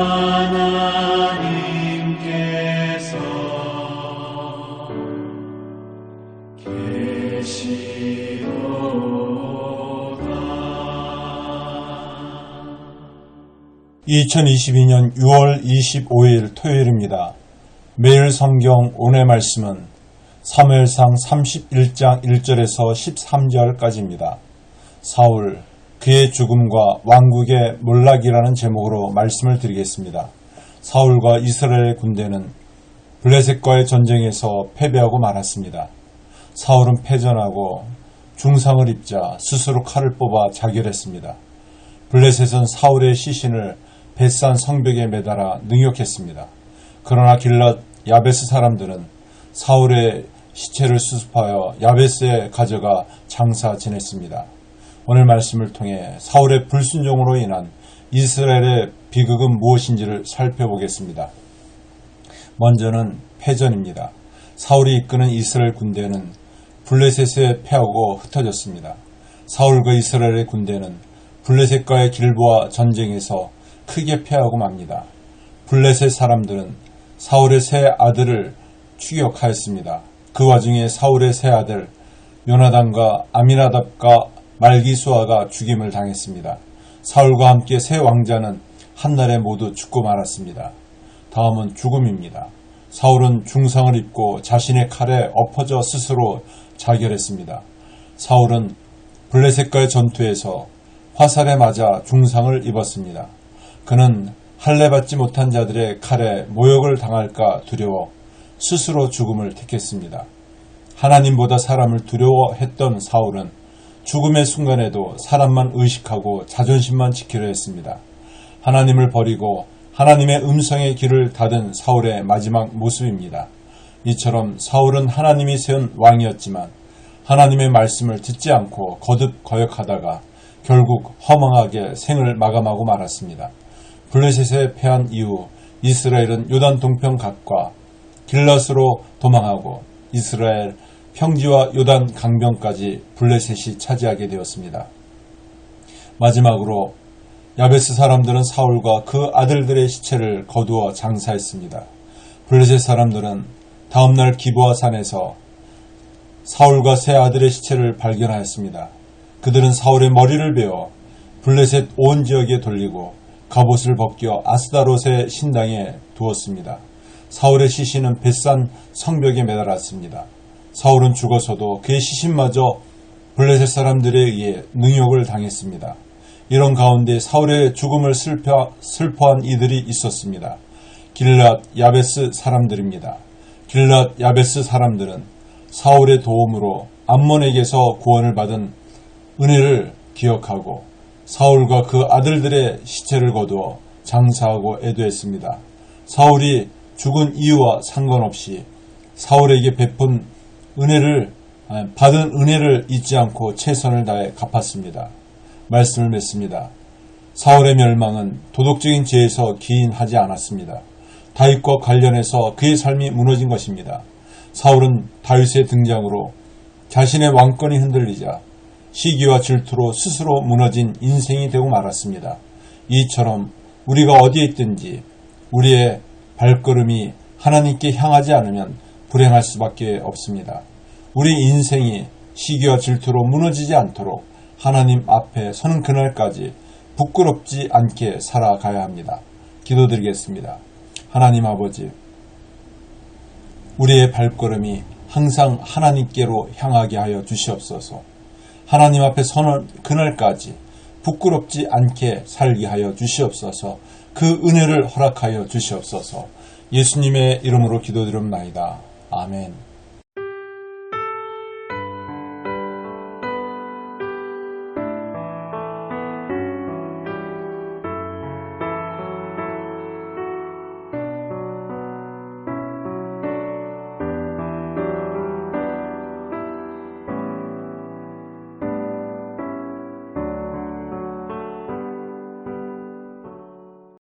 하나님께서 계시도다. 2022년 6월 25일 토요일입니다. 매일 성경 오늘 말씀은 사무엘상 31장 1절에서 13절까지입니다. 사울, 그의 죽음과 왕국의 몰락이라는 제목으로 말씀을 드리겠습니다. 사울과 이스라엘 군대는 블레셋과의 전쟁에서 패배하고 말았습니다. 사울은 패전하고 중상을 입자 스스로 칼을 뽑아 자결했습니다. 블레셋은 사울의 시신을 벳산 성벽에 매달아 능욕했습니다. 그러나 길랏 야베스 사람들은 사울의 시체를 수습하여 야베스에 가져가 장사 지냈습니다. 오늘 말씀을 통해 사울의 불순종으로 인한 이스라엘의 비극은 무엇인지를 살펴보겠습니다. 먼저는 패전입니다. 사울이 이끄는 이스라엘 군대는 블레셋에 패하고 흩어졌습니다. 사울과 이스라엘의 군대는 블레셋과의 길보아 전쟁에서 크게 패하고 맙니다. 블레셋 사람들은 사울의 세 아들을 추격하였습니다. 그 와중에 사울의 세 아들 요나단과 아미나답과 말기수아가 죽임을 당했습니다. 사울과 함께 세 왕자는 한날에 모두 죽고 말았습니다. 다음은 죽음입니다. 사울은 중상을 입고 자신의 칼에 엎어져 스스로 자결했습니다. 사울은 블레셋과의 전투에서 화살에 맞아 중상을 입었습니다. 그는 할례받지 못한 자들의 칼에 모욕을 당할까 두려워 스스로 죽음을 택했습니다. 하나님보다 사람을 두려워했던 사울은 죽음의 순간에도 사람만 의식하고 자존심만 지키려 했습니다. 하나님을 버리고 하나님의 음성의 길을 닫은 사울의 마지막 모습입니다. 이처럼 사울은 하나님이 세운 왕이었지만 하나님의 말씀을 듣지 않고 거듭 거역하다가 결국 허망하게 생을 마감하고 말았습니다. 블레셋에 패한 이후 이스라엘은 요단 동편 갓과 길랏으로 도망하고 이스라엘 평지와 요단 강변까지 블레셋이 차지하게 되었습니다. 마지막으로 야베스 사람들은 사울과 그 아들들의 시체를 거두어 장사했습니다. 블레셋 사람들은 다음날 기브아 산에서 사울과 세 아들의 시체를 발견하였습니다. 그들은 사울의 머리를 베어 블레셋 온 지역에 돌리고 갑옷을 벗겨 아스다롯의 신당에 두었습니다. 사울의 시신은 벳산 성벽에 매달았습니다. 사울은 죽어서도 그의 시신마저 블레셋 사람들에 의해 능욕을 당했습니다. 이런 가운데 사울의 죽음을 슬퍼한 이들이 있었습니다. 길랏 야베스 사람들입니다. 길랏 야베스 사람들은 사울의 도움으로 암몬에게서 구원을 받은 은혜를 기억하고 사울과 그 아들들의 시체를 거두어 장사하고 애도했습니다. 사울이 죽은 이유와 상관없이 사울에게 베푼 받은 은혜를 잊지 않고 최선을 다해 갚았습니다. 말씀을 맺습니다. 사울의 멸망은 도덕적인 죄에서 기인하지 않았습니다. 다윗과 관련해서 그의 삶이 무너진 것입니다. 사울은 다윗의 등장으로 자신의 왕권이 흔들리자 시기와 질투로 스스로 무너진 인생이 되고 말았습니다. 이처럼 우리가 어디에 있든지 우리의 발걸음이 하나님께 향하지 않으면 불행할 수밖에 없습니다. 우리 인생이 시기와 질투로 무너지지 않도록 하나님 앞에 서는 그날까지 부끄럽지 않게 살아가야 합니다. 기도드리겠습니다. 하나님 아버지, 우리의 발걸음이 항상 하나님께로 향하게 하여 주시옵소서. 하나님 앞에 서는 그날까지 부끄럽지 않게 살게 하여 주시옵소서. 그 은혜를 허락하여 주시옵소서. 예수님의 이름으로 기도드립나이다. 아멘.